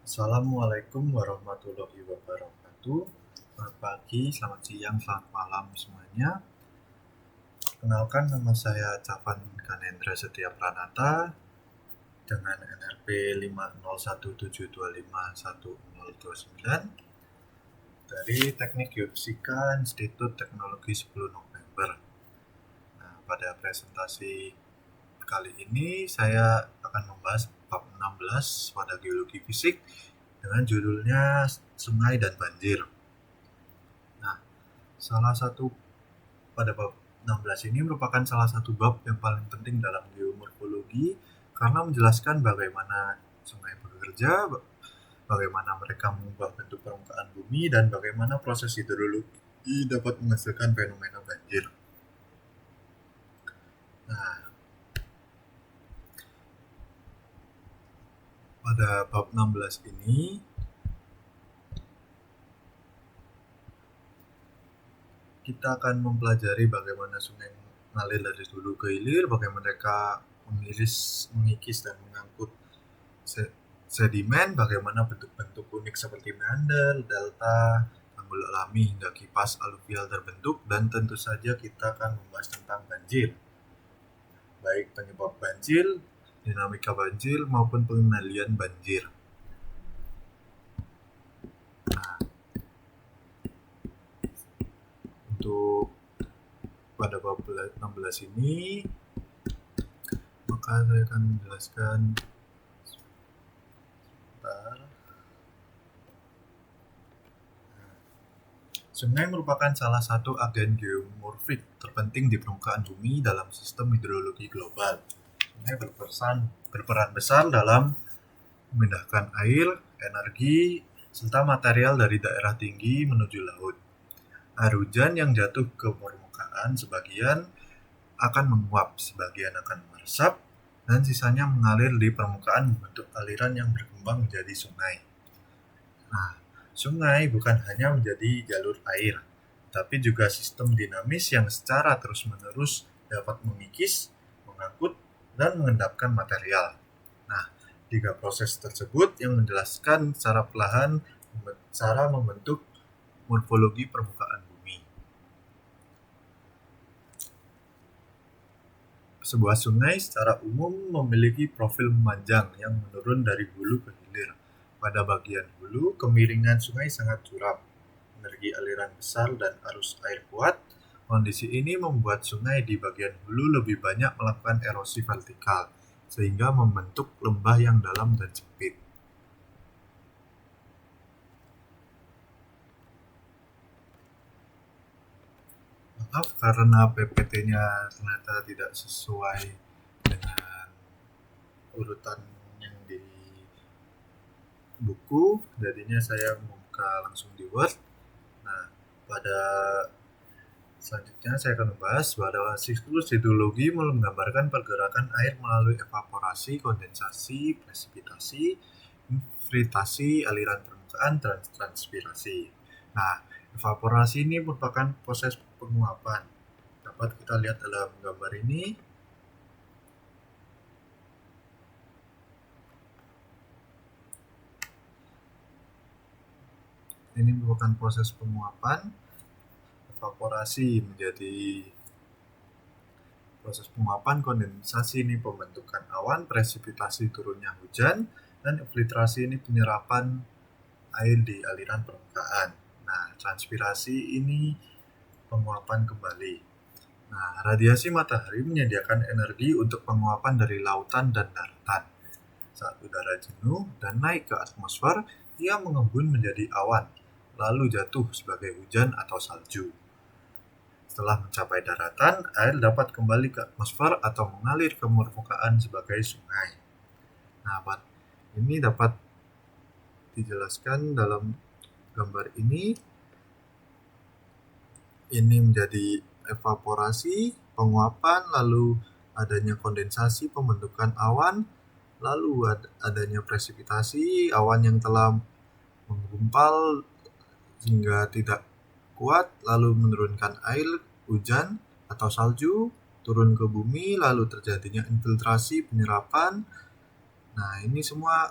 Assalamualaikum warahmatullahi wabarakatuh. Selamat pagi, selamat siang, selamat malam semuanya. Perkenalkan, nama saya Cavan Ganendra Setia Pranata dengan NRP 50172511029 dari Teknik Geofisika Institut Teknologi 10 November. Nah, pada presentasi kali ini saya akan membahas bab 16 pada geologi fisik dengan judulnya Sungai dan Banjir. Nah, salah satu pada bab 16 ini merupakan salah satu bab yang paling penting dalam geomorfologi karena menjelaskan bagaimana sungai bekerja, bagaimana mereka mengubah bentuk permukaan bumi, dan bagaimana proses hidrologi dapat menghasilkan fenomena banjir. Nah, pada bab 16 ini kita akan mempelajari bagaimana sungai mengalir dari hulu ke hilir, bagaimana mereka mengikis dan mengangkut sedimen, bagaimana bentuk-bentuk unik seperti meander, delta, tanggul alami hingga kipas aluvial terbentuk, dan tentu saja kita akan membahas tentang banjir. Baik penyebab banjir, dinamika banjir, maupun pengendalian banjir. Nah, untuk pada bab 16 ini maka saya akan menjelaskan sungai merupakan salah satu agen geomorfik terpenting di permukaan bumi dalam sistem hidrologi global. Sungai berperan besar dalam memindahkan air, energi, serta material dari daerah tinggi menuju laut. Air hujan yang jatuh ke permukaan sebagian akan menguap, sebagian akan meresap, dan sisanya mengalir di permukaan membentuk aliran yang berkembang menjadi sungai. Nah, sungai bukan hanya menjadi jalur air, tapi juga sistem dinamis yang secara terus-menerus dapat mengikis, mengangkut, dan mengendapkan material. Nah, tiga proses tersebut yang menjelaskan secara perlahan cara membentuk morfologi permukaan bumi. Sebuah sungai secara umum memiliki profil memanjang yang menurun dari hulu ke hilir. Pada bagian hulu, kemiringan sungai sangat curam, energi aliran besar, dan arus air kuat. Kondisi ini membuat sungai di bagian hulu lebih banyak melakukan erosi vertikal, sehingga membentuk lembah yang dalam dan sempit. Maaf karena PPT-nya ternyata tidak sesuai dengan urutan yang di buku, jadinya saya membuka langsung di Word. Nah, pada selanjutnya saya akan membahas bahwa siklus hidrologi menggambarkan pergerakan air melalui evaporasi, kondensasi, presipitasi, infiltrasi, aliran permukaan, dan transpirasi. Nah, evaporasi ini merupakan proses penguapan. Dapat kita lihat dalam gambar ini. Ini merupakan proses penguapan. Evaporasi menjadi proses penguapan, kondensasi ini pembentukan awan, presipitasi turunnya hujan, dan infiltrasi ini penyerapan air di aliran permukaan. Nah, transpirasi ini penguapan kembali. Nah, radiasi matahari menyediakan energi untuk penguapan dari lautan dan daratan. Saat udara jenuh dan naik ke atmosfer, ia mengembun menjadi awan, lalu jatuh sebagai hujan atau salju. Setelah mencapai daratan, air dapat kembali ke atmosfer atau mengalir ke permukaan sebagai sungai. Nah, ini dapat dijelaskan dalam gambar ini. Ini menjadi evaporasi, penguapan, lalu adanya kondensasi, pembentukan awan, lalu adanya presipitasi, awan yang telah menggumpal hingga tidak kuat, lalu menurunkan air hujan atau salju, turun ke bumi, lalu terjadinya infiltrasi, penyerapan. Nah, ini semua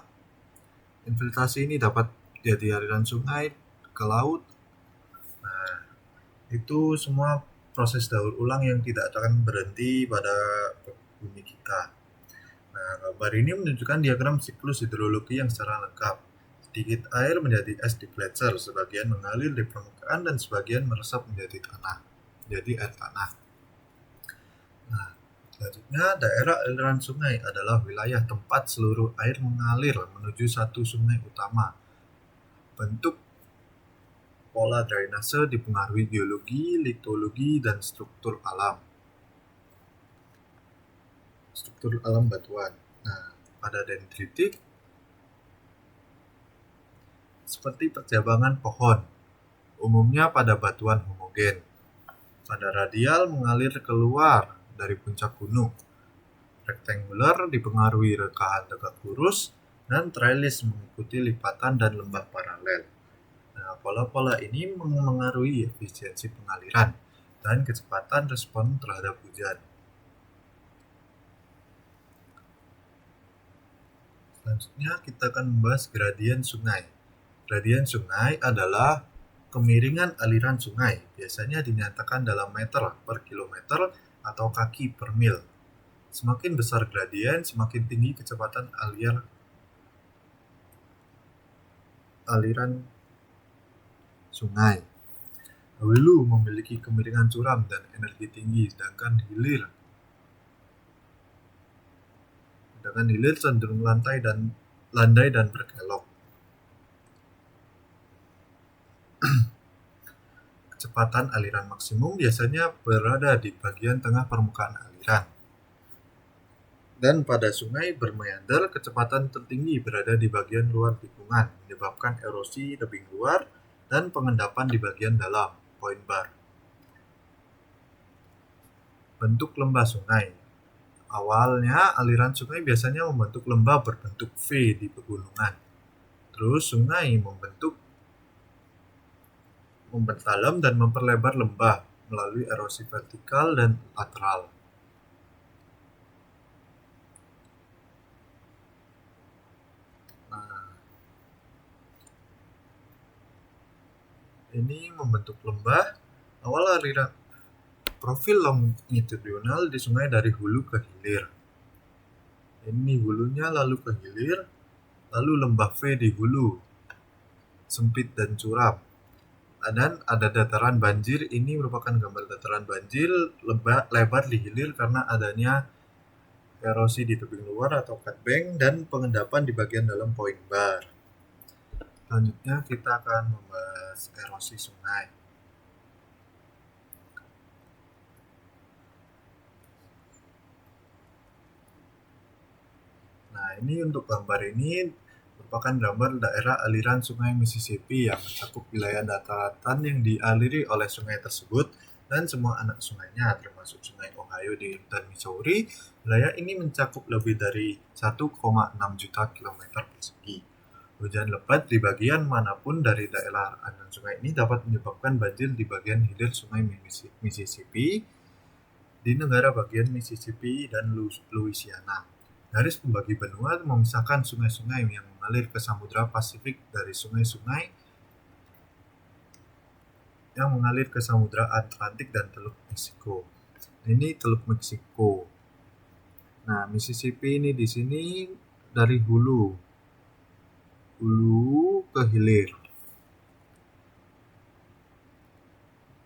Infiltrasi ini dapat dari aliran sungai ke laut. Nah, itu semua proses daur ulang yang tidak akan berhenti pada bumi kita. Nah, gambar ini menunjukkan diagram siklus hidrologi yang secara lengkap. Sedikit air menjadi es di gletser, sebagian mengalir di permukaan dan sebagian meresap menjadi tanah, jadi air tanah. Nah, selanjutnya daerah aliran sungai adalah wilayah tempat seluruh air mengalir menuju satu sungai utama. Bentuk pola drainase dipengaruhi geologi, litologi, dan struktur alam batuan. Nah, pada dendritik seperti perjabangan pohon, umumnya pada batuan homogen. Pada radial mengalir keluar dari puncak gunung. Rektangular dipengaruhi rekahan tegak lurus, dan trellis mengikuti lipatan dan lembah paralel. Nah, pola-pola ini mengaruhi efisiensi pengaliran dan kecepatan respon terhadap hujan. Selanjutnya kita akan membahas gradien sungai. Gradien sungai adalah kemiringan aliran sungai, biasanya dinyatakan dalam meter per kilometer atau kaki per mil. Semakin besar gradien, semakin tinggi kecepatan aliran sungai. Hulu memiliki kemiringan curam dan energi tinggi, sedangkan hilir cenderung landai dan berkelok. Kecepatan aliran maksimum biasanya berada di bagian tengah permukaan aliran. Dan pada sungai bermeander, kecepatan tertinggi berada di bagian luar tikungan, menyebabkan erosi tebing luar dan pengendapan di bagian dalam, point bar. Bentuk lembah sungai. Awalnya, aliran sungai biasanya membentuk lembah berbentuk V di pegunungan. Terus sungai membentalam dan memperlebar lembah melalui erosi vertikal dan lateral. Nah, ini membentuk lembah. Awal aliran profil longitudinal di sungai dari hulu ke hilir. Ini hulunya lalu ke hilir, lalu lembah V di hulu, sempit dan curam. Dan ada dataran banjir. Ini merupakan gambar dataran banjir lebar di hilir karena adanya erosi di tebing luar atau cutbank dan pengendapan di bagian dalam point bar. Selanjutnya kita akan membahas erosi sungai. Nah, ini untuk gambar ini merupakan gambar daerah aliran sungai Mississippi yang mencakup wilayah daratan yang dialiri oleh sungai tersebut dan semua anak sungainya, termasuk sungai Ohio dan Missouri. Wilayah ini mencakup lebih dari 1,6 juta kilometer persegi. Hujan lebat di bagian manapun dari daerah aliran sungai ini dapat menyebabkan banjir di bagian hilir sungai Mississippi di negara bagian Mississippi dan Louisiana. Garis pembagi benua memisahkan sungai-sungai yang mengalir ke Samudra Pasifik dari sungai-sungai yang mengalir ke Samudra Atlantik dan Teluk Meksiko. Ini Teluk Meksiko. Nah, Mississippi ini di sini dari hulu ke hilir.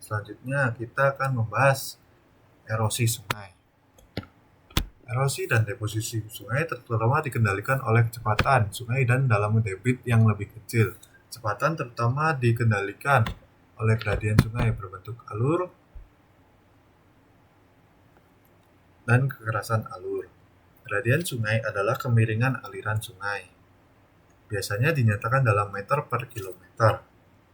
Selanjutnya kita akan membahas erosi sungai. Erosi dan deposisi sungai terutama dikendalikan oleh kecepatan sungai dan dalam debit yang lebih kecil. Kecepatan terutama dikendalikan oleh gradien sungai berbentuk alur dan kekerasan alur. Gradien sungai adalah kemiringan aliran sungai. Biasanya dinyatakan dalam meter per kilometer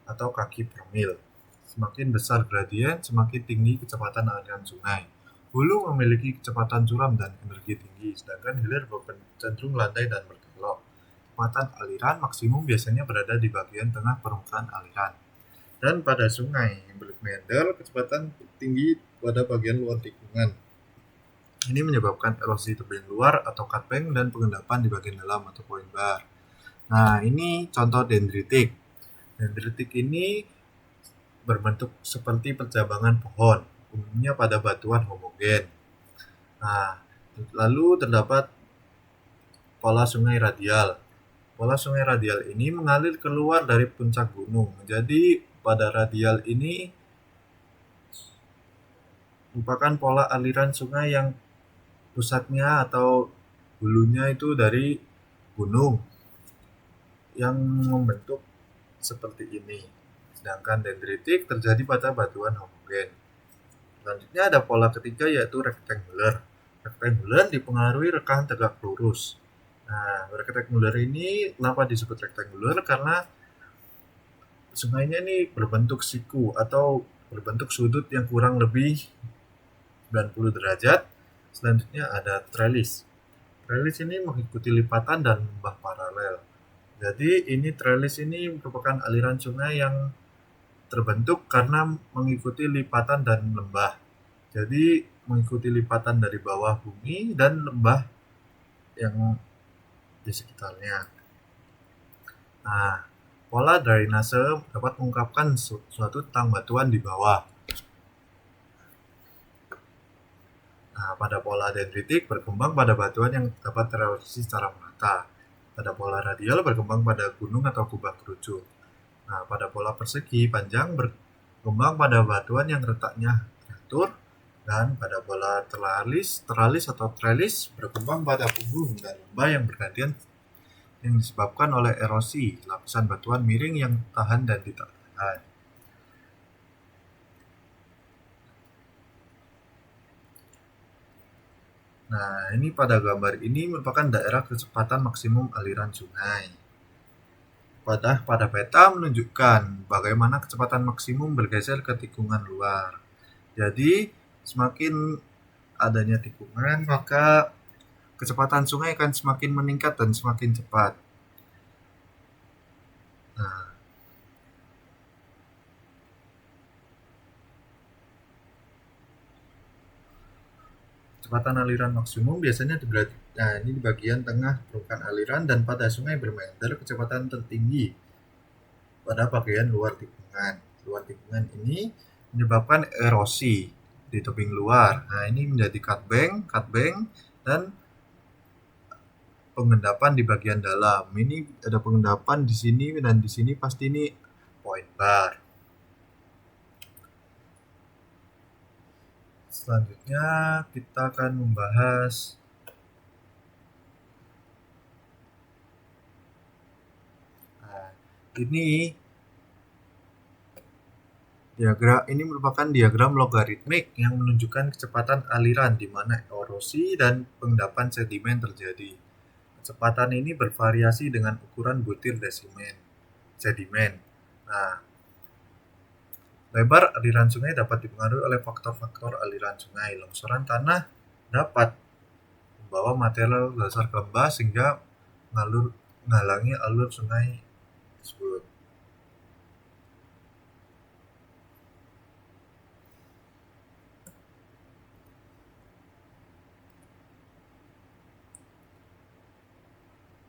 atau kaki per mil. Semakin besar gradien, semakin tinggi kecepatan aliran sungai. Hulu memiliki kecepatan curam dan energi tinggi, sedangkan hilir cenderung landai dan berkelok. Kecepatan aliran maksimum biasanya berada di bagian tengah permukaan aliran. Dan pada sungai yang bermeander, kecepatan tinggi pada bagian luar tikungan. Ini menyebabkan erosi tebing luar atau cutbank dan pengendapan di bagian dalam atau point bar. Nah, ini contoh dendritik. Dendritik ini berbentuk seperti percabangan pohon, umumnya pada batuan homogen. Nah, lalu terdapat pola sungai radial. Pola sungai radial ini mengalir keluar dari puncak gunung. Jadi, pada radial ini merupakan pola aliran sungai yang pusatnya atau hulunya itu dari gunung yang membentuk seperti ini. Sedangkan dendritik terjadi pada batuan homogen. Selanjutnya ada pola ketiga yaitu rektanguler. Rektanguler dipengaruhi rekahan tegak lurus. Nah, rektanguler ini kenapa disebut rektanguler? Karena sungainya ini berbentuk siku atau berbentuk sudut yang kurang lebih 90 derajat. Selanjutnya ada trellis. Trellis ini mengikuti lipatan dan lembah paralel. Jadi ini trellis ini merupakan aliran sungai yang terbentuk karena mengikuti lipatan dan lembah. Jadi mengikuti lipatan dari bawah bumi dan lembah yang di sekitarnya. Nah, pola drainase dapat mengungkapkan suatu tentang batuan di bawah. Nah, pada pola dendritik berkembang pada batuan yang dapat tererosi secara merata. Pada pola radial berkembang pada gunung atau kubah kerucut. Nah, pada pola persegi panjang berkembang pada batuan yang letaknya teratur, dan pada pola teralis atau trellis berkembang pada punggung dan lembah yang bergantian yang disebabkan oleh erosi lapisan batuan miring yang tahan dan tidak tahan. Nah, ini pada gambar ini merupakan daerah kecepatan maksimum aliran sungai. Pada peta menunjukkan bagaimana kecepatan maksimum bergeser ke tikungan luar. Jadi, semakin adanya tikungan, maka kecepatan sungai akan semakin meningkat dan semakin cepat. Nah, kecepatan aliran maksimum biasanya di bagian tengah permukaan aliran dan pada sungai bermeter kecepatan tertinggi pada bagian luar tikungan. Luar tikungan ini menyebabkan erosi di tebing luar. Nah, ini menjadi cutbank dan pengendapan di bagian dalam. Ini ada pengendapan di sini dan di sini pasti ini point bar. Selanjutnya kita akan membahas ini ini merupakan diagram logaritmik yang menunjukkan kecepatan aliran di mana erosi dan pengendapan sedimen terjadi. Kecepatan ini bervariasi dengan ukuran butir sedimen. Nah, lebar aliran sungai dapat dipengaruhi oleh faktor-faktor aliran sungai. Longsoran tanah dapat membawa material dasar ke lembah sehingga menghalangi alur sungai tersebut.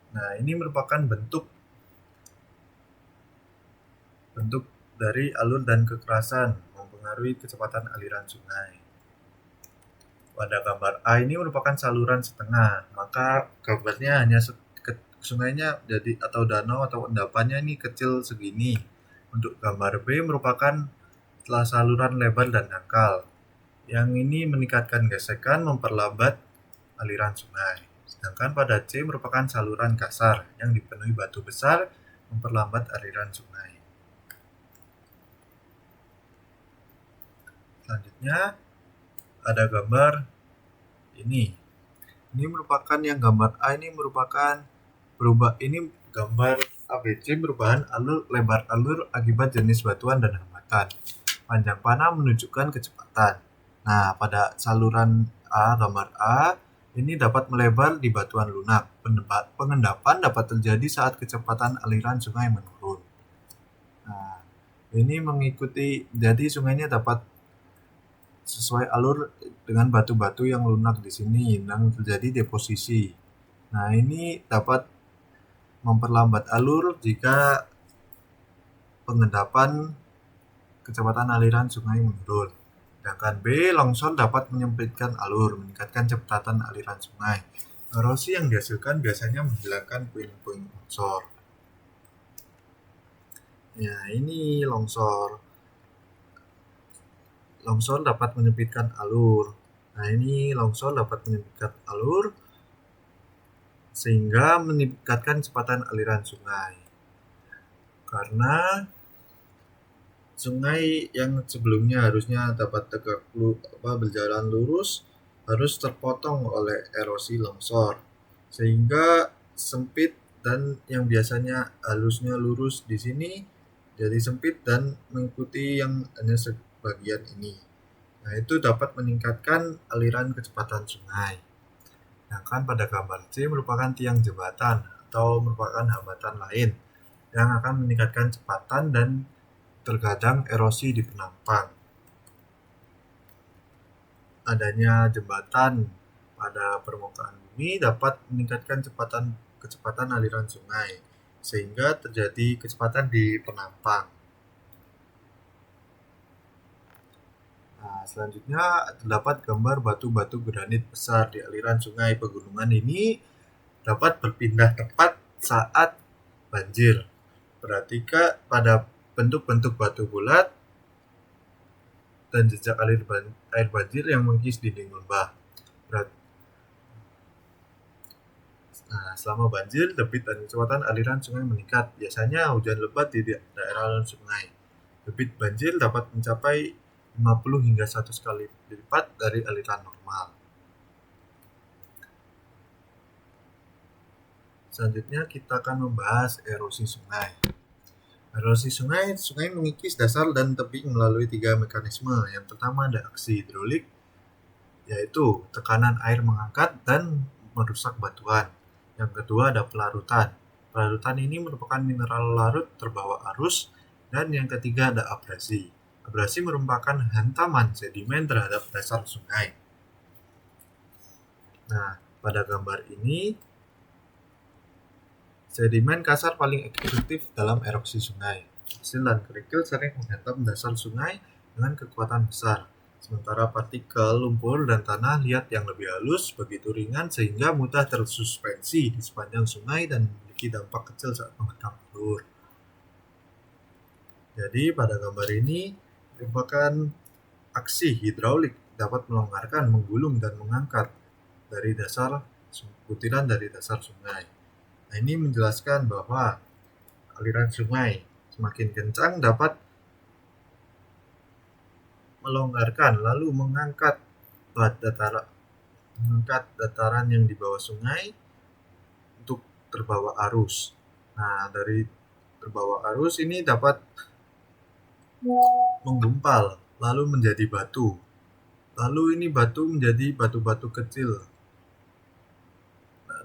Nah, ini merupakan bentuk dari alur dan kekerasan mempengaruhi kecepatan aliran sungai. Pada gambar A ini merupakan saluran setengah, maka gambarnya hanya sungainya jadi atau danau atau endapannya ini kecil segini. Untuk gambar B merupakan saluran lebar dan dangkal. Yang ini meningkatkan gesekan, memperlambat aliran sungai. Sedangkan pada C merupakan saluran kasar yang dipenuhi batu besar, memperlambat aliran sungai. Selanjutnya ada gambar ini. Ini merupakan yang gambar A ini merupakan ini gambar ABC perubahan lebar alur akibat jenis batuan dan hambatan. Panjang panah menunjukkan kecepatan. Nah, pada saluran A, gambar A, ini dapat melebar di batuan lunak. Pengendapan dapat terjadi saat kecepatan aliran sungai menurun. Nah, ini mengikuti, jadi sungainya dapat sesuai alur dengan batu-batu yang lunak di sini yang terjadi deposisi. Nah, ini dapat memperlambat alur jika pengendapan kecepatan aliran sungai menurun. Sedangkan B, longsor dapat menyempitkan alur, meningkatkan kecepatan aliran sungai. Erosi yang dihasilkan biasanya menghilangkan puing-puing longsor. Ya, ini longsor. Longsor dapat menyempitkan alur. Nah, ini longsor dapat menyempitkan alur sehingga meningkatkan kecepatan aliran sungai. Karena sungai yang sebelumnya harusnya dapat berjalan lurus harus terpotong oleh erosi longsor sehingga sempit, dan yang biasanya halusnya lurus di sini jadi sempit dan mengikuti yang hanya sebagian ini. Nah, itu dapat meningkatkan aliran kecepatan sungai. Sedangkan pada gambar C merupakan tiang jembatan atau merupakan hambatan lain yang akan meningkatkan kecepatan dan terkadang erosi di penampang. Adanya jembatan pada permukaan bumi dapat meningkatkan kecepatan aliran sungai sehingga terjadi kecepatan di penampang. Nah, selanjutnya terdapat gambar batu-batu granit besar di aliran sungai pegunungan ini dapat berpindah tepat saat banjir. Perhatikan pada bentuk-bentuk batu bulat dan jejak air banjir yang mengikis dinding lembah. Nah, selama banjir, debit dan kecepatan aliran sungai meningkat. Biasanya hujan lebat di daerah aliran sungai. Debit banjir dapat mencapai 50 hingga 100 kali lipat dari aliran normal. Selanjutnya kita akan membahas erosi sungai. Erosi sungai mengikis dasar dan tebing melalui 3 mekanisme. Yang pertama ada aksi hidrolik, yaitu tekanan air mengangkat dan merusak batuan. Yang kedua ada pelarutan. Pelarutan ini merupakan mineral larut terbawa arus. Dan yang ketiga ada abrasi. Abrasi merupakan hantaman sedimen terhadap dasar sungai. Nah, pada gambar ini sedimen kasar paling efektif dalam erosi sungai. Hasil dan kerikil sering menghantam dasar sungai dengan kekuatan besar. Sementara partikel, lumpur, dan tanah liat yang lebih halus begitu ringan sehingga mudah tersuspensi di sepanjang sungai dan memiliki dampak kecil saat menggenang alur. Jadi pada gambar ini merupakan aksi hidraulik dapat melonggarkan, menggulung, dan mengangkat dari butiran dari dasar sungai. Nah, ini menjelaskan bahwa aliran sungai semakin kencang dapat melonggarkan lalu mengangkat dataran yang di bawah sungai untuk terbawa arus. Nah, dari terbawa arus ini dapat menggumpal lalu menjadi batu. Lalu ini batu menjadi batu-batu kecil.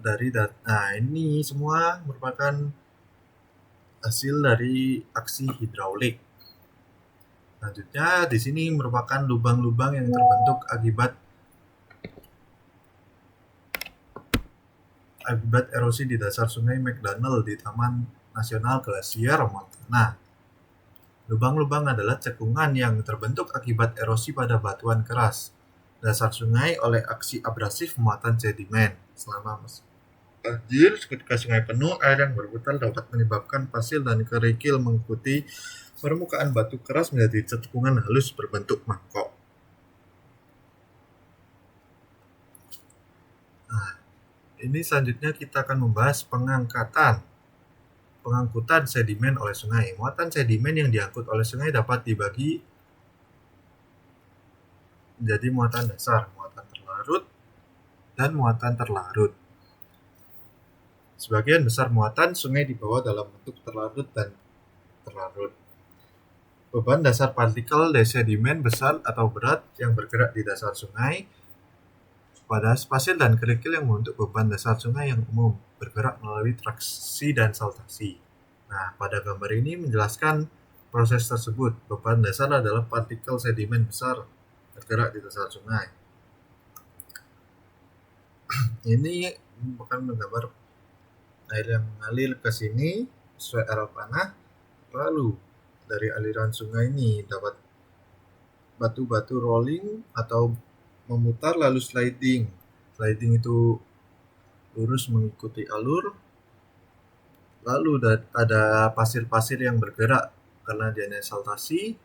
Nah, ini semua merupakan hasil dari aksi hidraulik. Selanjutnya di sini merupakan lubang-lubang yang terbentuk akibat erosi di dasar sungai McDonald di Taman Nasional Glasier Montana. Lubang-lubang adalah cekungan yang terbentuk akibat erosi pada batuan keras dasar sungai oleh aksi abrasif muatan sedimen. Selama banjir, ketika sungai penuh, air yang berputar dapat menyebabkan pasir dan kerikil mengikuti permukaan batu keras menjadi cekungan halus berbentuk mangkok. Nah, ini selanjutnya kita akan membahas pengangkutan sedimen oleh sungai. Muatan sedimen yang diangkut oleh sungai dapat dibagi menjadi muatan dasar, muatan terlarut, dan muatan terlarut. Sebagian besar muatan sungai dibawa dalam bentuk terlarut dan terlarut. Beban dasar partikel dari sedimen besar atau berat yang bergerak di dasar sungai pada pasir dan kerikil yang membentuk beban dasar sungai yang umum bergerak melalui traksi dan saltasi. Nah, pada gambar ini menjelaskan proses tersebut. Beban dasar adalah partikel sedimen besar bergerak di dasar sungai. Ini bukan menggambar air yang mengalir ke sini sesuai arah panah. Lalu dari aliran sungai ini dapat batu-batu rolling atau memutar lalu sliding. Sliding itu lurus mengikuti alur. Lalu ada pasir-pasir yang bergerak karena adanya saltasi.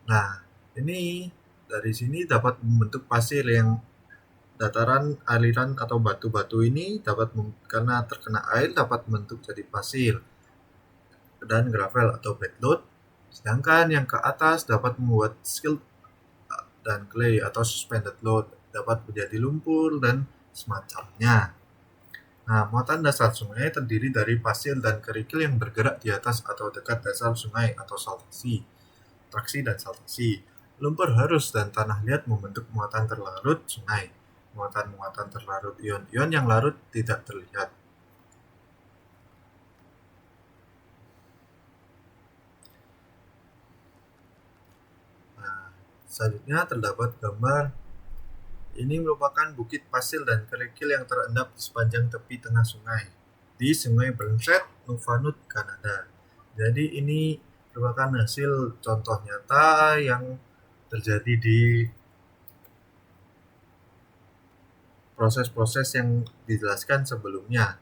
Nah, ini dari sini dapat membentuk pasir yang dataran aliran atau batu-batu ini karena terkena air dapat membentuk jadi pasir dan gravel atau bedload. Sedangkan yang ke atas dapat membuat silt dan clay atau suspended load, dapat menjadi lumpur dan semacamnya. Nah, muatan dasar sungai terdiri dari pasir dan kerikil yang bergerak di atas atau dekat dasar sungai atau saltasi, traksi dan saltasi. Lumpur halus dan tanah liat membentuk muatan terlarut sungai. Muatan-muatan terlarut ion-ion yang larut tidak terlihat. Nah, selanjutnya terdapat gambar. Ini merupakan bukit pasir dan kerikil yang terendap di sepanjang tepi tengah sungai di Sungai Burnset, Nunavut, Kanada. Jadi ini merupakan hasil contoh nyata yang terjadi di proses-proses yang dijelaskan sebelumnya.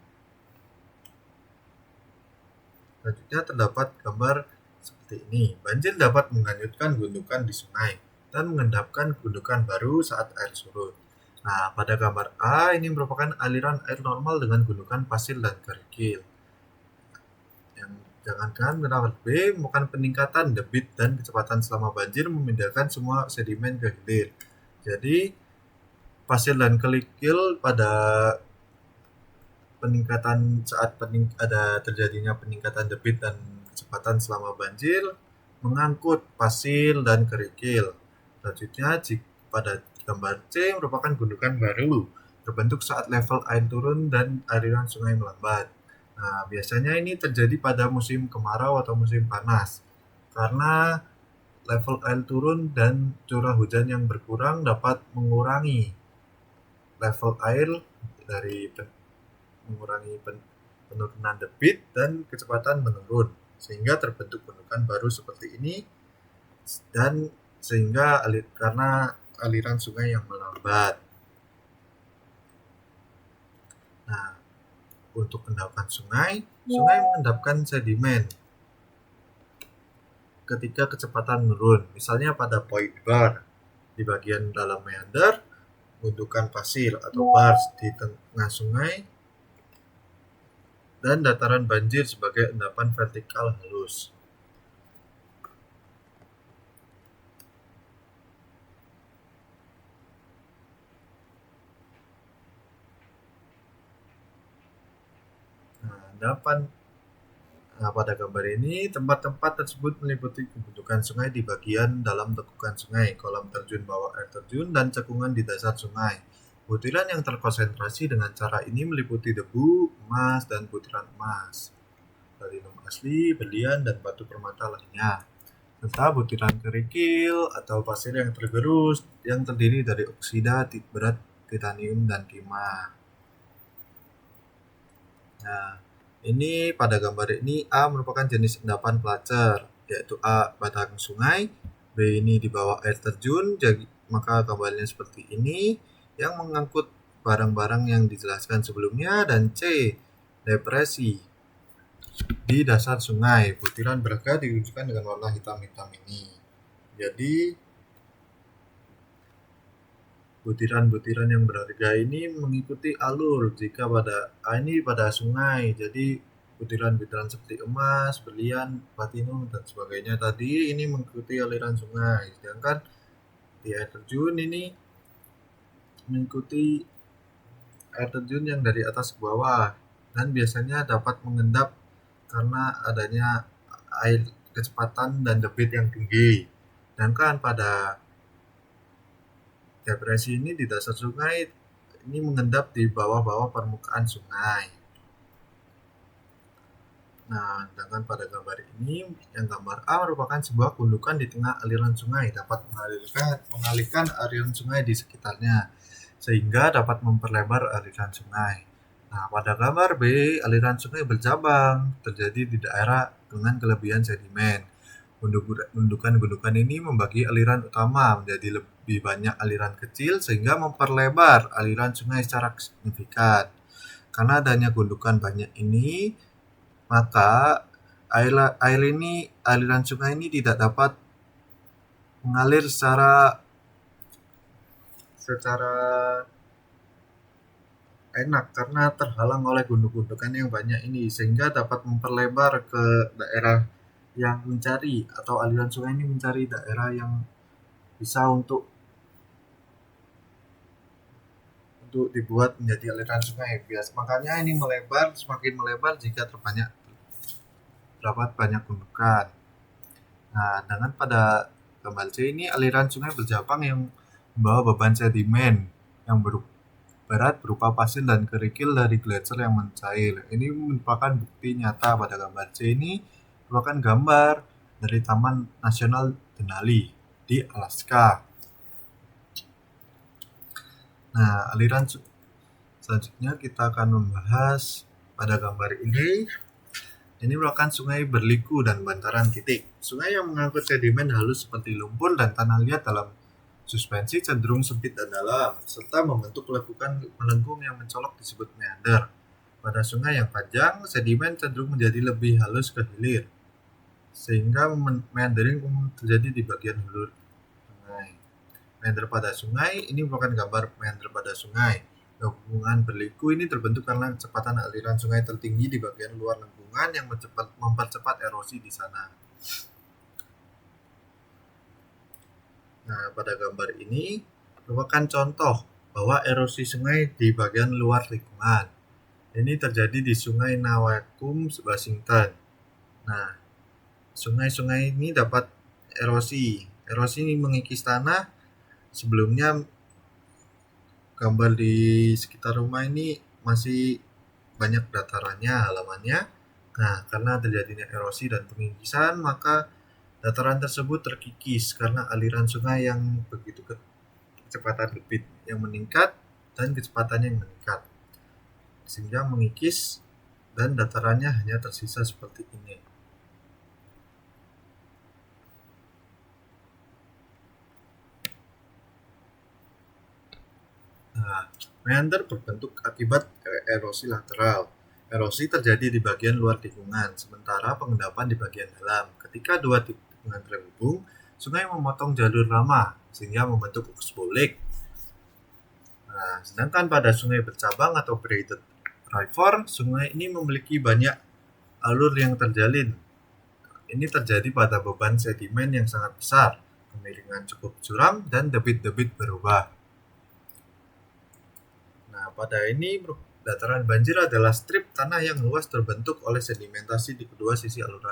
Selanjutnya terdapat gambar seperti ini. Banjir dapat menghanyutkan gundukan di sungai dan mengendapkan gundukan baru saat air surut. Nah, pada gambar A ini merupakan aliran air normal dengan gundukan pasir dan kerikil. Jangankan gambar B merupakan peningkatan debit dan kecepatan selama banjir memindahkan semua sedimen ke hilir. Jadi pasir dan kerikil pada peningkatan saat ada terjadinya peningkatan debit dan kecepatan selama banjir mengangkut pasir dan kerikil. Selanjutnya pada gambar C merupakan gundukan baru terbentuk saat level air turun dan aliran sungai melambat. Nah, biasanya ini terjadi pada musim kemarau atau musim panas karena level air turun dan curah hujan yang berkurang dapat mengurangi level air dari mengurangi penurunan debit dan kecepatan menurun sehingga terbentuk gundukan baru seperti ini dan sehingga karena aliran sungai yang melambat. Nah, untuk endapan sungai mengendapkan sedimen ketika kecepatan menurun. Misalnya pada point bar di bagian dalam meander, gundukan pasir atau bars di tengah sungai, dan dataran banjir sebagai endapan vertikal halus. Nah, pada gambar ini, tempat-tempat tersebut meliputi kebentukan sungai di bagian dalam lekukan sungai, kolam terjun bawah air terjun, dan cekungan di dasar sungai. Butiran yang terkonsentrasi dengan cara ini meliputi debu, emas, dan butiran emas, platinum asli, berlian, dan batu permata lainnya. Serta butiran kerikil atau pasir yang tergerus yang terdiri dari oksida berat titanium dan timah. Nah, ini pada gambar ini A merupakan jenis endapan pelacer, yaitu A batang sungai, B ini di bawah air terjun, jadi maka gambarnya seperti ini yang mengangkut barang-barang yang dijelaskan sebelumnya, dan C depresi di dasar sungai. Butiran berharga ditunjukkan dengan warna hitam-hitam ini. Jadi butiran-butiran yang berharga ini mengikuti alur jika pada sungai. Jadi butiran-butiran seperti emas, berlian, platinum, dan sebagainya tadi ini mengikuti aliran sungai. Sedangkan di air terjun ini mengikuti air terjun yang dari atas ke bawah dan biasanya dapat mengendap karena adanya air kecepatan dan debit yang tinggi. Sedangkan pada depresi ini di dasar sungai ini mengendap di bawah-bawah permukaan sungai. Nah, sedangkan pada gambar ini, yang gambar A merupakan sebuah gundukan di tengah aliran sungai, dapat mengalihkan aliran sungai di sekitarnya, sehingga dapat memperlebar aliran sungai. Nah, pada gambar B, aliran sungai bercabang terjadi di daerah dengan kelebihan sedimen. Gundukan-gundukan ini membagi aliran utama menjadi lebih banyak aliran kecil sehingga memperlebar aliran sungai secara signifikan. Karena adanya gundukan banyak ini, maka aliran sungai ini tidak dapat mengalir secara enak karena terhalang oleh gundukan yang banyak ini, sehingga dapat memperlebar ke daerah yang mencari, atau aliran sungai ini mencari daerah yang bisa untuk dibuat menjadi aliran sungai. Makanya ini semakin melebar jika terdapat banyak gundukan. Nah, dengan pada gambar C ini aliran sungai bercabang yang membawa beban sedimen yang berat berupa pasir dan kerikil dari gletser yang mencair. Ini merupakan bukti nyata pada gambar C ini merupakan gambar dari Taman Nasional Denali di Alaska. Nah, selanjutnya kita akan membahas pada gambar ini. Ini merupakan sungai berliku dan bantaran titik. Sungai yang mengangkut sedimen halus seperti lumpur dan tanah liat dalam suspensi cenderung sempit dan dalam, serta membentuk lekukan melengkung yang mencolok disebut meander. Pada sungai yang panjang, sedimen cenderung menjadi lebih halus ke hilir, sehingga meandering umum terjadi di bagian hulu sungai. Meander pada sungai ini merupakan gambar meander pada sungai. Lengkungan berliku ini terbentuk karena kecepatan aliran sungai tertinggi di bagian luar lengkungan yang mempercepat erosi di sana. Nah, pada gambar ini merupakan contoh bahwa erosi sungai di bagian luar lingkungan. Ini terjadi di Sungai Nawakum, Washington. Nah, sungai-sungai ini dapat erosi. Erosi ini mengikis tanah. Sebelumnya gambar di sekitar rumah ini masih banyak datarannya, halamannya. Nah, karena terjadinya erosi dan pengikisan, maka dataran tersebut terkikis karena aliran sungai yang begitu kecepatan debit yang meningkat dan kecepatannya yang meningkat, sehingga mengikis dan datarannya hanya tersisa seperti ini. Nah, meander berbentuk akibat erosi lateral. Erosi terjadi di bagian luar tikungan, sementara pengendapan di bagian dalam. Ketika dua tikungan terhubung, sungai memotong jalur lama sehingga membentuk oxbow lake. Nah, sedangkan pada sungai bercabang atau braided river, sungai ini memiliki banyak alur yang terjalin. Ini terjadi pada beban sedimen yang sangat besar, kemiringan cukup curam, dan debit-debit berubah. Nah, pada ini dataran banjir adalah strip tanah yang luas terbentuk oleh sedimentasi di kedua sisi alur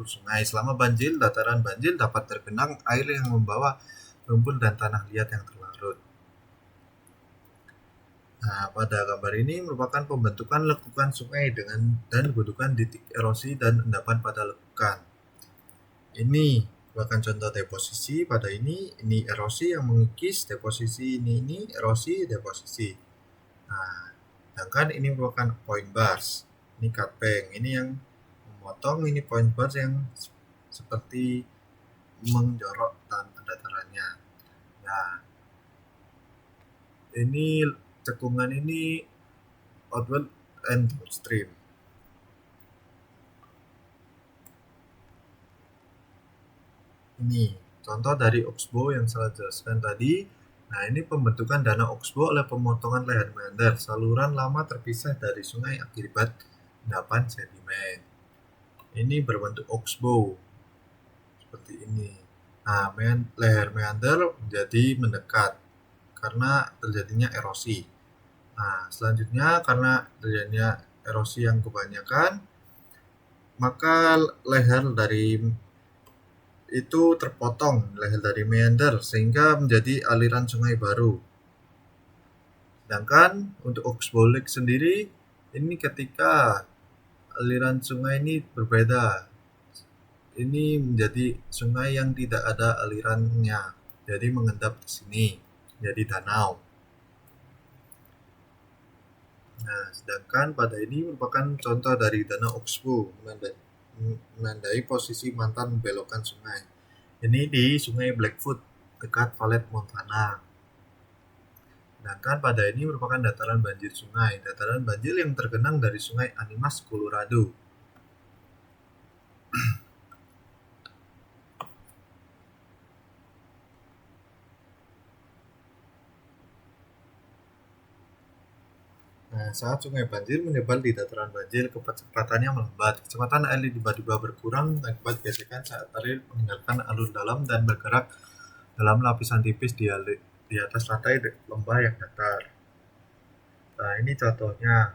sungai. Selama banjir, dataran banjir dapat tergenang air yang membawa lumpur dan tanah liat yang terlarut. Nah, pada gambar ini merupakan pembentukan lekukan sungai dan gundukan titik erosi dan endapan pada lekukan. Ini merupakan contoh deposisi. Pada ini erosi yang mengikis, deposisi ini erosi, deposisi. Nah, sedangkan ini merupakan point bars. Ini cut bank. Ini yang memotong, ini point bars yang seperti menjorok datarannya. Nah, ini cekungan ini outward and downstream. Ini contoh dari oxbow yang saya jelaskan tadi. Nah, ini pembentukan danau oxbow oleh pemotongan leher meander. Saluran lama terpisah dari sungai akibat endapan sedimen. Ini berbentuk oxbow seperti ini. Nah, leher meander menjadi mendekat karena terjadinya erosi. Nah, selanjutnya karena terjadinya erosi yang kebanyakan, maka leher dari itu terpotong, leher dari meander, sehingga menjadi aliran sungai baru. Sedangkan untuk oxbow lake sendiri, ini ketika aliran sungai ini berbeda. Ini menjadi sungai yang tidak ada alirannya, jadi mengendap di sini, jadi danau. Nah, sedangkan pada ini merupakan contoh dari Danau Oxbow, menandai posisi mantan belokan sungai. Ini di Sungai Blackfoot, dekat Valet, Montana. Sedangkan pada ini merupakan dataran banjir sungai, dataran banjir yang tergenang dari Sungai Animas, Colorado. Nah, saat sungai banjir menyebar di dataran banjir, kecepatannya melambat. Kecepatan air tiba-tiba berkurang akibat gesekan saat air meninggalkan alur dalam dan bergerak dalam lapisan tipis di atas lantai lembah yang datar. Nah, ini contohnya.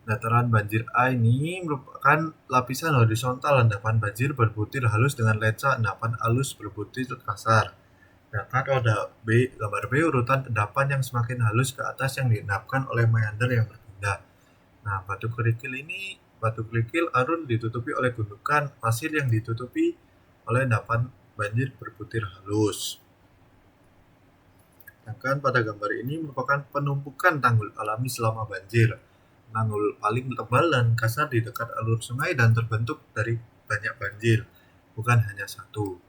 Dataran banjir A ini merupakan lapisan horizontal endapan banjir berbutir halus dengan lensa endapan halus berbutir kasar. Sedangkan pada gambar B urutan endapan yang semakin halus ke atas yang diendapkan oleh meander yang berpindah. Nah, batu kerikil arun ditutupi oleh gundukan pasir yang ditutupi oleh endapan banjir berbutir halus. Sedangkan pada gambar ini merupakan penumpukan tanggul alami selama banjir. Tanggul paling tebal dan kasar di dekat alur sungai dan terbentuk dari banyak banjir, bukan hanya satu.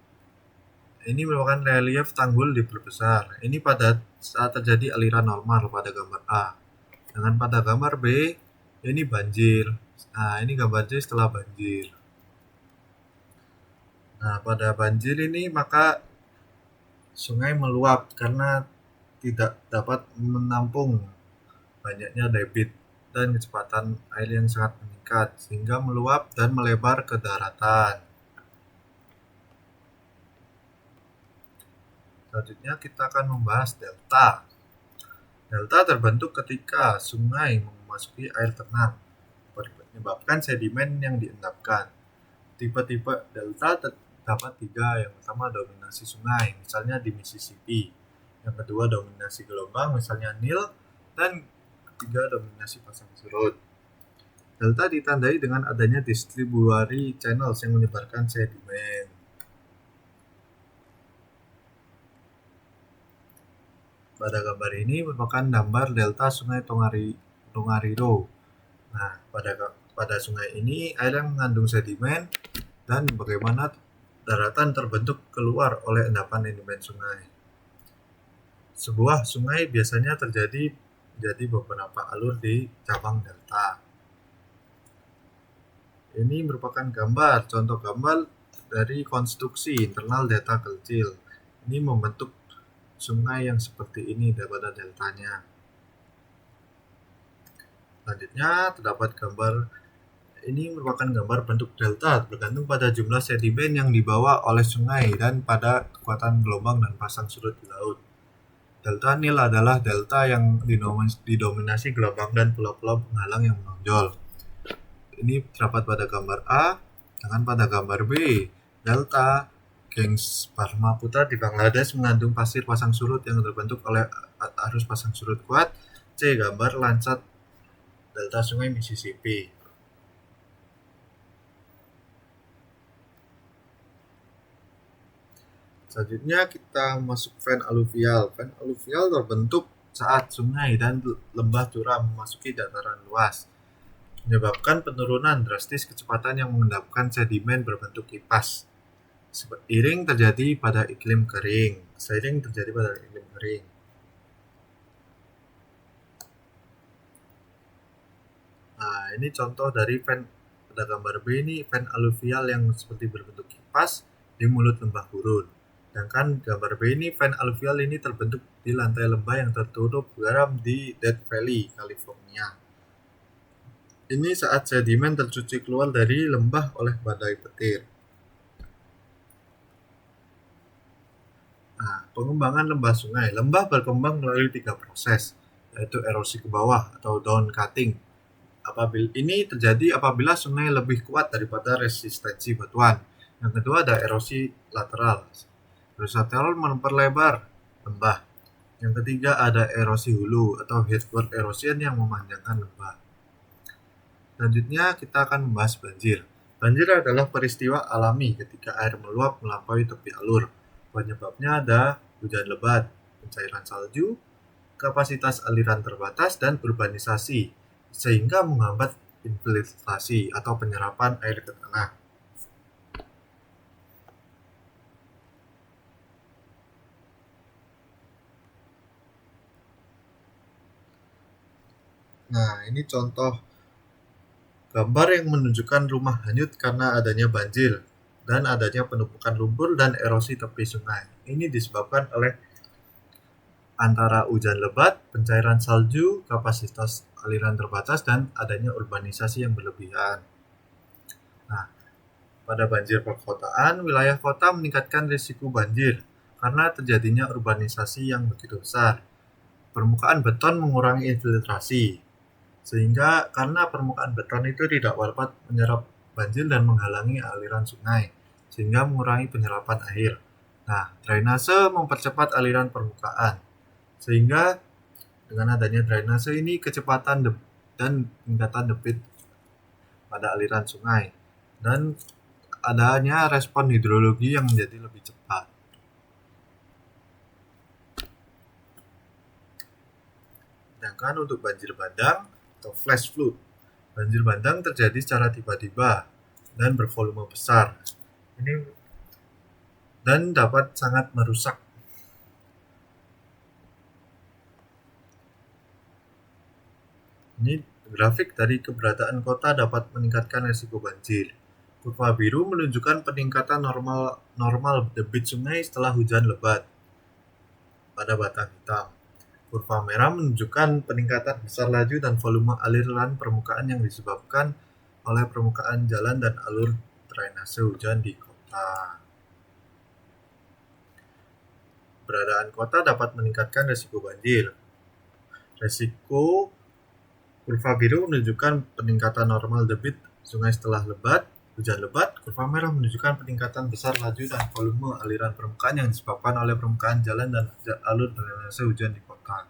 Ini merupakan relief tanggul diperbesar. Ini pada saat terjadi aliran normal pada gambar A. Dengan pada gambar B, ini banjir. Nah, ini gambar C setelah banjir. Nah, pada banjir ini maka sungai meluap karena tidak dapat menampung banyaknya debit dan kecepatan air yang sangat meningkat sehingga meluap dan melebar ke daratan. Selanjutnya kita akan membahas delta. Delta terbentuk ketika sungai memasuki air tenang, menyebabkan sedimen yang diendapkan. Tipe-tipe delta terdapat 3. Yang pertama dominasi sungai, misalnya di Mississippi. Yang kedua dominasi gelombang, misalnya Nil. Dan ketiga dominasi pasang surut. Delta ditandai dengan adanya distributory channels yang menyebarkan sedimen. Pada gambar ini merupakan gambar delta Sungai Tongariro. Nah, pada sungai ini air yang mengandung sedimen dan bagaimana daratan terbentuk keluar oleh endapan sedimen sungai. Sebuah sungai biasanya terjadi beberapa alur di cabang delta. Ini merupakan contoh gambar dari konstruksi internal delta kecil. Ini membentuk sungai yang seperti ini pada deltanya. Selanjutnya terdapat gambar ini merupakan gambar bentuk delta bergantung pada jumlah sedimen yang dibawa oleh sungai dan pada kekuatan gelombang dan pasang surut di laut. Delta Nil adalah delta yang didominasi gelombang dan pulau-pulau penghalang yang menonjol. Ini terdapat pada gambar A, sedangkan pada gambar B, delta Ganges Brahmaputra di Bangladesh mengandung pasir pasang surut yang terbentuk oleh arus pasang surut kuat. C. Gambar Landsat delta Sungai Mississippi. Selanjutnya kita masuk fen aluvial. Fen aluvial terbentuk saat sungai dan lembah curam memasuki dataran luas, menyebabkan penurunan drastis kecepatan yang mengendapkan sedimen berbentuk kipas. Seiring terjadi pada iklim kering. Nah, ini contoh dari fen pada gambar B ini fen aluvial yang seperti berbentuk kipas di mulut lembah gurun. Sedangkan gambar B ini fen aluvial ini terbentuk di lantai lembah yang tertutup garam di Death Valley, California. Ini saat sedimen tercuci keluar dari lembah oleh badai petir. Nah, pengembangan lembah sungai. Lembah berkembang melalui 3 proses, yaitu erosi ke bawah atau down cutting. Ini terjadi apabila sungai lebih kuat daripada resistensi batuan. Yang kedua ada erosi lateral. Erosi lateral memperlebar lembah. Yang ketiga ada erosi hulu atau headward erosion yang memanjangkan lembah. Selanjutnya kita akan membahas banjir. Banjir adalah peristiwa alami ketika air meluap melampaui tepi alur. Penyebabnya ada hujan lebat, pencairan salju, kapasitas aliran terbatas, dan urbanisasi, sehingga menghambat infiltrasi atau penyerapan air ke tanah. Nah, ini contoh gambar yang menunjukkan rumah hanyut karena adanya banjir dan adanya penumpukan lumpur dan erosi tepi sungai. Ini disebabkan oleh antara hujan lebat, pencairan salju, kapasitas aliran terbatas, dan adanya urbanisasi yang berlebihan. Nah, pada banjir perkotaan, wilayah kota meningkatkan risiko banjir karena terjadinya urbanisasi yang begitu besar. Permukaan beton mengurangi infiltrasi, sehingga karena permukaan beton itu tidak dapat menyerap banjir dan menghalangi aliran sungai, sehingga mengurangi penyerapan air. Nah, drainase mempercepat aliran permukaan, sehingga dengan adanya drainase ini kecepatan dan peningkatan debit pada aliran sungai, dan adanya respon hidrologi yang menjadi lebih cepat. Sedangkan untuk banjir bandang atau flash flood, banjir bandang terjadi secara tiba-tiba dan bervolume besar. Ini dan dapat sangat merusak. Ini grafik dari keberadaan kota dapat meningkatkan risiko banjir. Kurva biru menunjukkan peningkatan normal debit sungai setelah hujan lebat pada batang hitam. Kurva merah menunjukkan peningkatan besar laju dan volume aliran permukaan yang disebabkan oleh permukaan jalan dan alur drainase hujan di kota. Keberadaan kota dapat meningkatkan risiko banjir. Risiko kurva biru menunjukkan peningkatan normal debit sungai setelah hujan lebat. Kurva merah menunjukkan peningkatan besar laju dan volume aliran permukaan yang disebabkan oleh permukaan jalan dan alur drainase hujan di kota.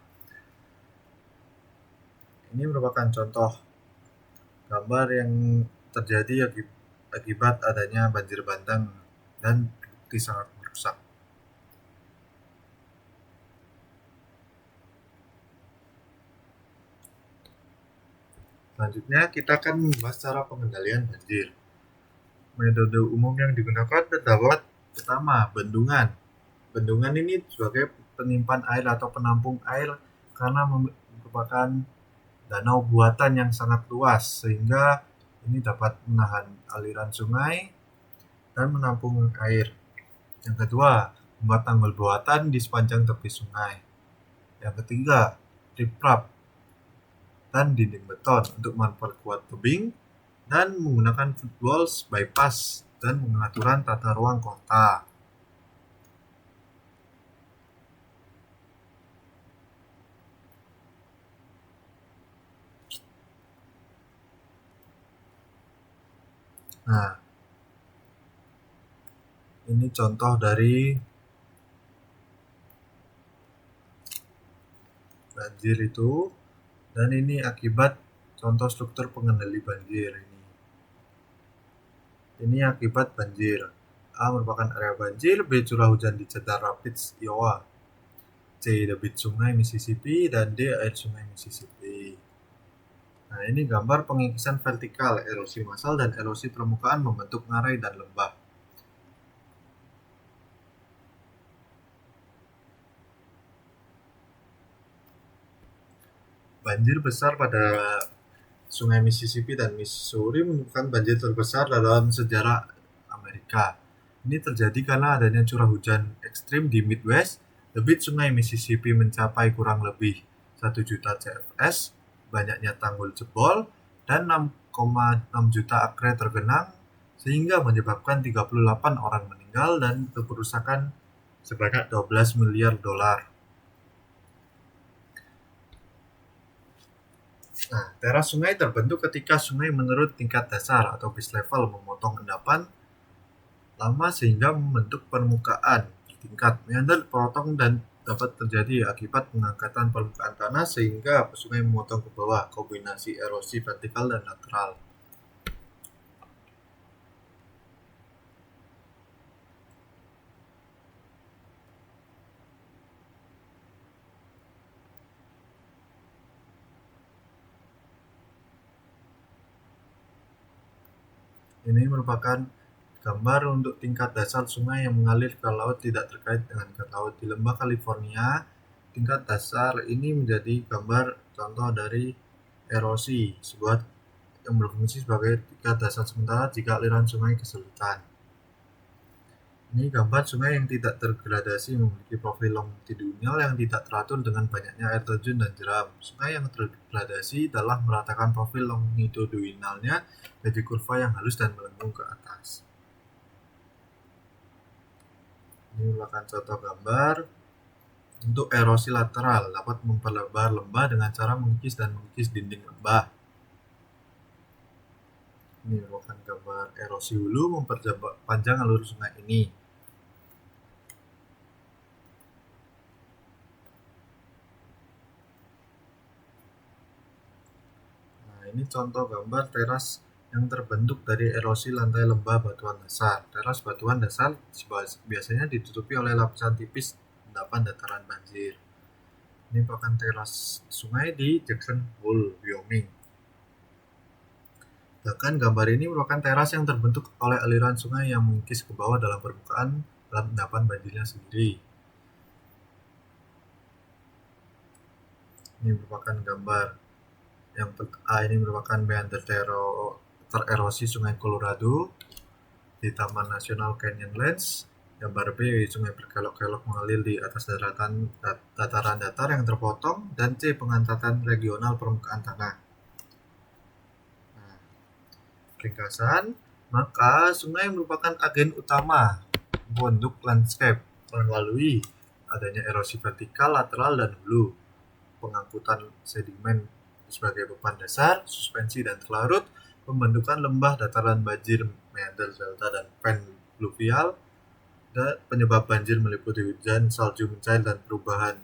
Ini merupakan contoh gambar yang terjadi akibat adanya banjir bandang dan bukti sangat merusak. Selanjutnya kita akan membahas cara pengendalian banjir. Metode umum yang digunakan terdapat pertama, bendungan. Bendungan ini sebagai penyimpan air atau penampung air karena merupakan danau buatan yang sangat luas, sehingga ini dapat menahan aliran sungai dan menampung air. Yang kedua, membuat tanggul buatan di sepanjang tepi sungai. Yang ketiga, riprap dan dinding beton untuk memperkuat tebing dan menggunakan footwalls, bypass, dan pengaturan tata ruang kota. Nah, ini contoh dari banjir itu, dan ini akibat contoh struktur pengendali banjir ini. Ini akibat banjir. A merupakan area banjir, B curah hujan di Cedar Rapids, Iowa, C debit sungai Mississippi, dan D air sungai Mississippi. Nah, ini gambar pengikisan vertikal, erosi massal dan erosi permukaan membentuk ngarai dan lembah. Banjir besar pada Sungai Mississippi dan Missouri merupakan banjir terbesar dalam sejarah Amerika. Ini terjadi karena adanya curah hujan ekstrim di Midwest. Debit Sungai Mississippi mencapai kurang lebih 1 juta CFS, banyaknya tanggul jebol, dan 6,6 juta akre tergenang, sehingga menyebabkan 38 orang meninggal dan kerusakan sebanyak 12 miliar dolar. Nah, teras sungai terbentuk ketika sungai menurut tingkat dasar atau base level memotong endapan lama sehingga membentuk permukaan bertingkat. Meander potong dan dapat terjadi akibat pengangkatan permukaan tanah sehingga sungai memotong ke bawah, kombinasi erosi vertikal dan lateral. Ini merupakan gambar untuk tingkat dasar sungai yang mengalir ke laut tidak terkait dengan kat laut. Di lembah California, tingkat dasar ini menjadi gambar contoh dari erosi, sebuah yang berfungsi sebagai tingkat dasar sementara jika aliran sungai kesulitan. Ini gambar sungai yang tidak tergradasi memiliki profil longitudinal yang tidak teratur dengan banyaknya air terjun dan jeram. Sungai yang tergradasi telah meratakan profil longitudinalnya jadi kurva yang halus dan melengkung ke atas. Ini merupakan contoh gambar untuk erosi lateral, dapat memperlebar lembah dengan cara mengikis dan mengikis dinding lembah. Ini merupakan gambar erosi hulu memperpanjang alur sungai ini. Nah, ini contoh gambar teras yang terbentuk dari erosi lantai lembah batuan dasar. Teras batuan dasar biasanya ditutupi oleh lapisan tipis endapan dataran banjir. Ini merupakan teras sungai di Jackson Hole, Wyoming. Bahkan gambar ini merupakan teras yang terbentuk oleh aliran sungai yang mengikis ke bawah dalam permukaan dalam endapan banjirnya sendiri. Ini merupakan gambar yang ini merupakan meander tererosi Sungai Colorado di Taman Nasional Canyonlands. Gambar B, sungai berkelok-kelok mengalir di atas dataran datar yang terpotong. Dan C, pengangkatan regional permukaan tanah. Ringkasan, maka sungai merupakan agen utama pembentuk landscape melalui adanya erosi vertikal, lateral, dan hulu, pengangkutan sedimen sebagai beban dasar, suspensi dan terlarut, pembentukan lembah dataran banjir, meander, delta, dan fen fluvial, dan penyebab banjir meliputi hujan, salju mencair, dan perubahan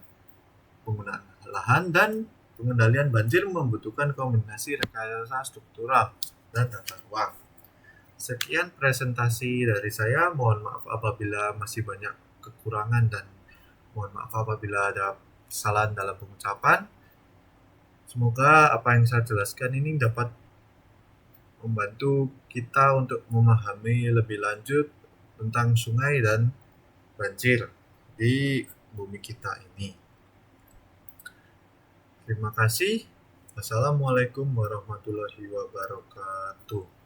penggunaan lahan, dan pengendalian banjir membutuhkan kombinasi rekayasa struktural dan tata ruang. Sekian presentasi dari saya. Mohon maaf apabila masih banyak kekurangan dan mohon maaf apabila ada kesalahan dalam pengucapan. Semoga apa yang saya jelaskan ini dapat membantu kita untuk memahami lebih lanjut tentang sungai dan banjir di bumi kita ini. Terima kasih. Wassalamualaikum warahmatullahi wabarakatuh.